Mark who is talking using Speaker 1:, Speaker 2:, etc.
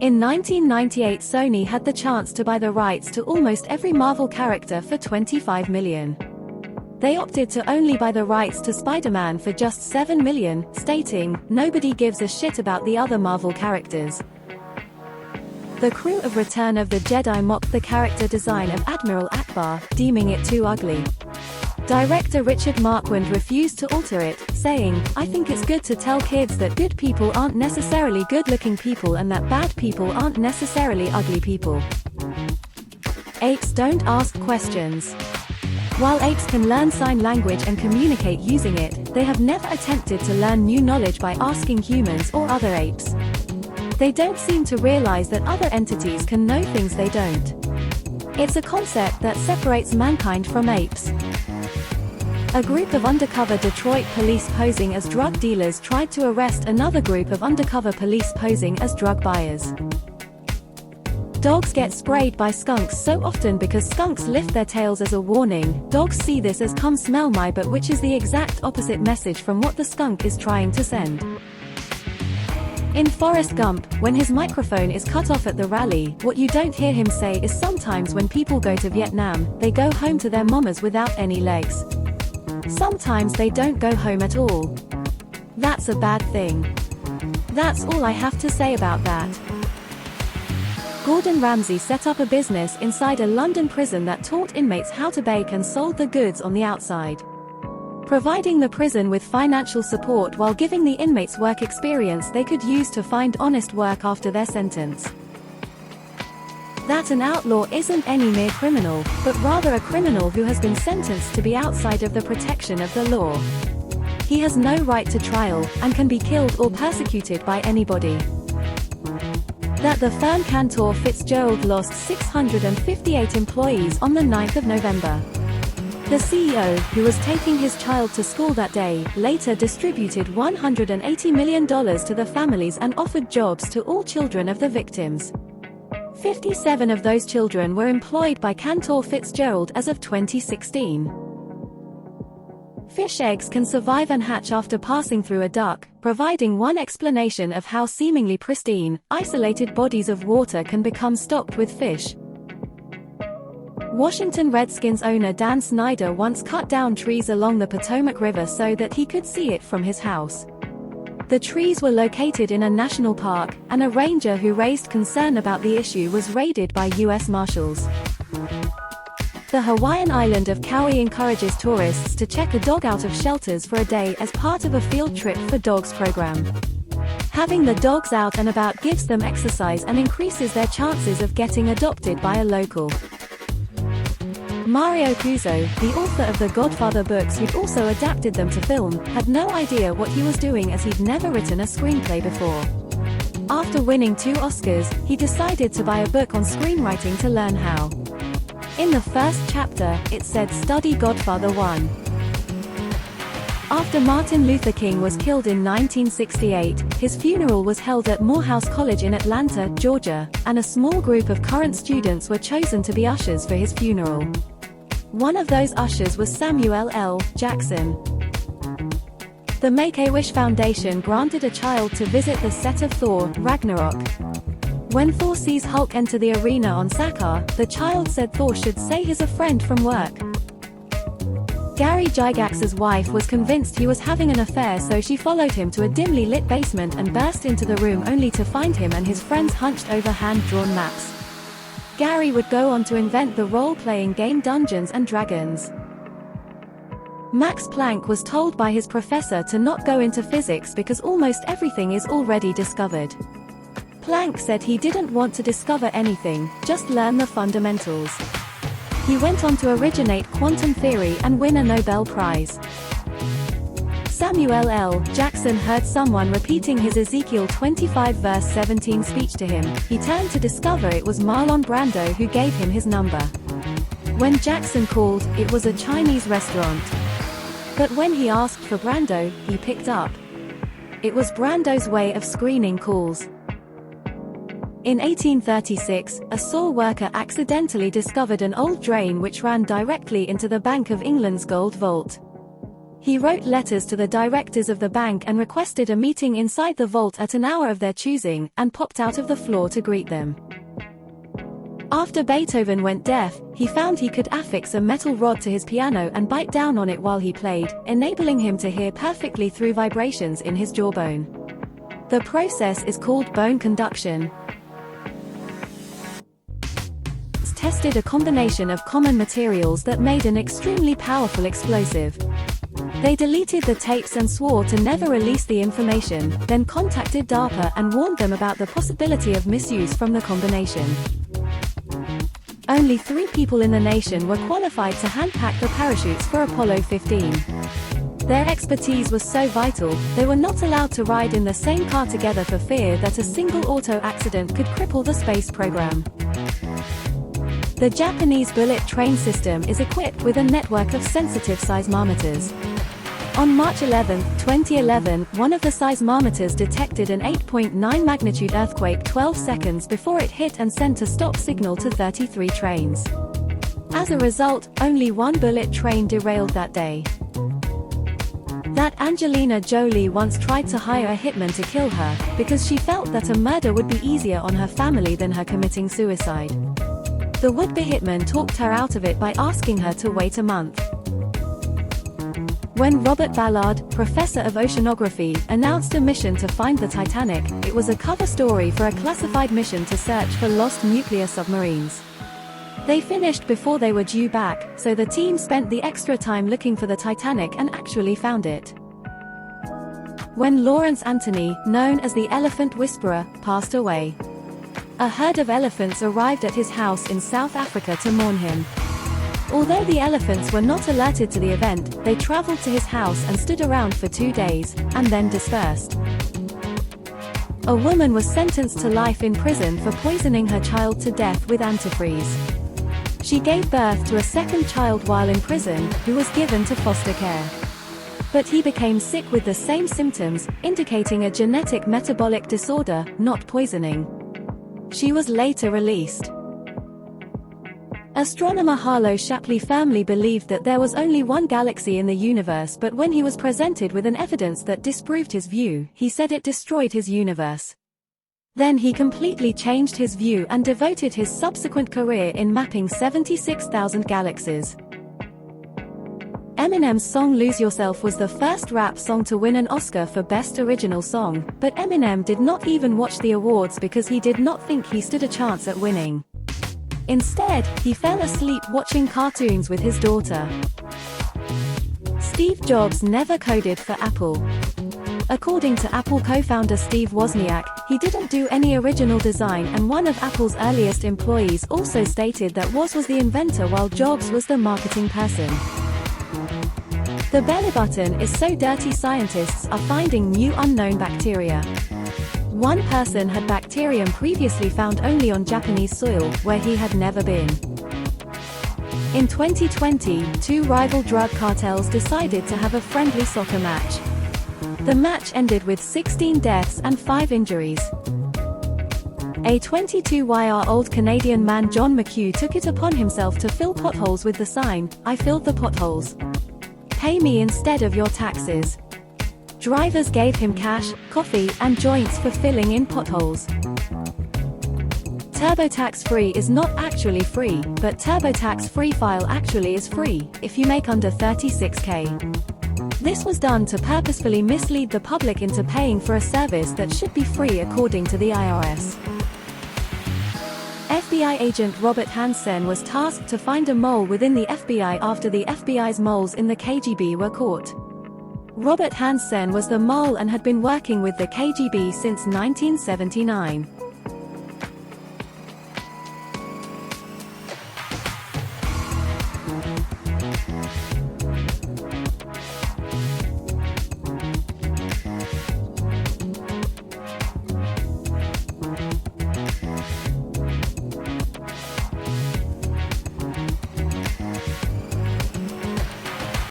Speaker 1: In 1998, Sony had the chance to buy the rights to almost every Marvel character for $25 million. They opted to only buy the rights to Spider-Man for just $7 million, stating, "Nobody gives a shit about the other Marvel characters." The crew of Return of the Jedi mocked the character design of Admiral Akbar, deeming it too ugly. Director Richard Marquand refused to alter it, saying, "I think it's good to tell kids that good people aren't necessarily good-looking people and that bad people aren't necessarily ugly people." Apes don't ask questions. While apes can learn sign language and communicate using it, they have never attempted to learn new knowledge by asking humans or other apes. They don't seem to realize that other entities can know things they don't. It's a concept that separates mankind from apes. A group of undercover Detroit police posing as drug dealers tried to arrest another group of undercover police posing as drug buyers. Dogs get sprayed by skunks so often because skunks lift their tails as a warning. Dogs see this as "come smell my butt," which is the exact opposite message from what the skunk is trying to send. In Forrest Gump, when his microphone is cut off at the rally, what you don't hear him say is, "Sometimes when people go to Vietnam, they go home to their mamas without any legs. Sometimes they don't go home at all. That's a bad thing." That's all I have to say about that. Gordon Ramsay set up a business inside a London prison that taught inmates how to bake and sold the goods on the outside, providing the prison with financial support while giving the inmates work experience they could use to find honest work after their sentence. That an outlaw isn't any mere criminal, but rather a criminal who has been sentenced to be outside of the protection of the law. He has no right to trial, and can be killed or persecuted by anybody. That the firm Cantor Fitzgerald lost 658 employees on the 9th of November. The CEO, who was taking his child to school that day, later distributed $180 million to the families and offered jobs to all children of the victims. 57 of those children were employed by Cantor Fitzgerald as of 2016. Fish eggs can survive and hatch after passing through a duct, providing one explanation of how seemingly pristine, isolated bodies of water can become stocked with fish. Washington Redskins owner Dan Snyder once cut down trees along the Potomac River so that he could see it from his house. The trees were located in a national park, and a ranger who raised concern about the issue was raided by U.S. Marshals. The Hawaiian island of Kauai encourages tourists to check a dog out of shelters for a day as part of a field trip for dogs program. Having the dogs out and about gives them exercise and increases their chances of getting adopted by a local. Mario Puzo, the author of the Godfather books who'd also adapted them to film, had no idea what he was doing as he'd never written a screenplay before. After winning 2 Oscars, he decided to buy a book on screenwriting to learn how. In the first chapter, it said "Study Godfather 1. After Martin Luther King was killed in 1968, his funeral was held at Morehouse College in Atlanta, Georgia, and a small group of current students were chosen to be ushers for his funeral. One of those ushers was Samuel L. Jackson. The Make-A-Wish Foundation granted a child to visit the set of Thor: Ragnarok. When Thor sees Hulk enter the arena on Sakaar, the child said Thor should say he's a friend from work. Gary Gygax's wife was convinced he was having an affair, so she followed him to a dimly lit basement and burst into the room only to find him and his friends hunched over hand-drawn maps. Gary would go on to invent the role-playing game Dungeons & Dragons. Max Planck was told by his professor to not go into physics because almost everything is already discovered. Planck said he didn't want to discover anything, just learn the fundamentals. He went on to originate quantum theory and win a Nobel Prize. Samuel L. Jackson heard someone repeating his Ezekiel 25 verse 17 speech to him. He turned to discover it was Marlon Brando who gave him his number. When Jackson called, it was a Chinese restaurant. But when he asked for Brando, he picked up. It was Brando's way of screening calls. In 1836, a saw worker accidentally discovered an old drain which ran directly into the Bank of England's gold vault. He wrote letters to the directors of the bank and requested a meeting inside the vault at an hour of their choosing, and popped out of the floor to greet them. After Beethoven went deaf, he found he could affix a metal rod to his piano and bite down on it while he played, enabling him to hear perfectly through vibrations in his jawbone. The process is called bone conduction. Tested a combination of common materials that made an extremely powerful explosive. They deleted the tapes and swore to never release the information, then contacted DARPA and warned them about the possibility of misuse from the combination. Only 3 people in the nation were qualified to hand-pack the parachutes for Apollo 15. Their expertise was so vital, they were not allowed to ride in the same car together for fear that a single auto accident could cripple the space program. The Japanese bullet train system is equipped with a network of sensitive seismometers. On March 11, 2011, one of the seismometers detected an 8.9 magnitude earthquake 12 seconds before it hit and sent a stop signal to 33 trains. As a result, only 1 bullet train derailed that day. That Angelina Jolie once tried to hire a hitman to kill her, because she felt that a murder would be easier on her family than her committing suicide. The would-be hitman talked her out of it by asking her to wait a month. When Robert Ballard, professor of oceanography, announced a mission to find the Titanic, it was a cover story for a classified mission to search for lost nuclear submarines. They finished before they were due back, so the team spent the extra time looking for the Titanic and actually found it. When Lawrence Anthony, known as the Elephant Whisperer, passed away, a herd of elephants arrived at his house in South Africa to mourn him. Although the elephants were not alerted to the event, they traveled to his house and stood around for 2 days, and then dispersed. A woman was sentenced to life in prison for poisoning her child to death with antifreeze. She gave birth to a second child while in prison, who was given to foster care. But he became sick with the same symptoms, indicating a genetic metabolic disorder, not poisoning. She was later released. Astronomer Harlow Shapley firmly believed that there was only one galaxy in the universe, but when he was presented with an evidence that disproved his view, he said it destroyed his universe. Then he completely changed his view and devoted his subsequent career in mapping 76,000 galaxies. Eminem's song Lose Yourself was the first rap song to win an Oscar for Best Original Song, but Eminem did not even watch the awards because he did not think he stood a chance at winning. Instead, he fell asleep watching cartoons with his daughter. Steve Jobs never coded for Apple. According to Apple co-founder Steve Wozniak, he didn't do any original design, and one of Apple's earliest employees also stated that Woz was the inventor while Jobs was the marketing person. The belly button is so dirty scientists are finding new unknown bacteria. One person had bacterium previously found only on Japanese soil, where he had never been. In 2020, 2 rival drug cartels decided to have a friendly soccer match. The match ended with 16 deaths and 5 injuries. A 22-year-old Canadian man John McHugh took it upon himself to fill potholes with the sign, "I filled the potholes. Pay me instead of your taxes." Drivers gave him cash, coffee, and joints for filling in potholes. TurboTax Free is not actually free, but TurboTax Free File actually is free, if you make under $36K. This was done to purposefully mislead the public into paying for a service that should be free according to the IRS. FBI agent Robert Hansen was tasked to find a mole within the FBI after the FBI's moles in the KGB were caught. Robert Hansen was the mole and had been working with the KGB since 1979.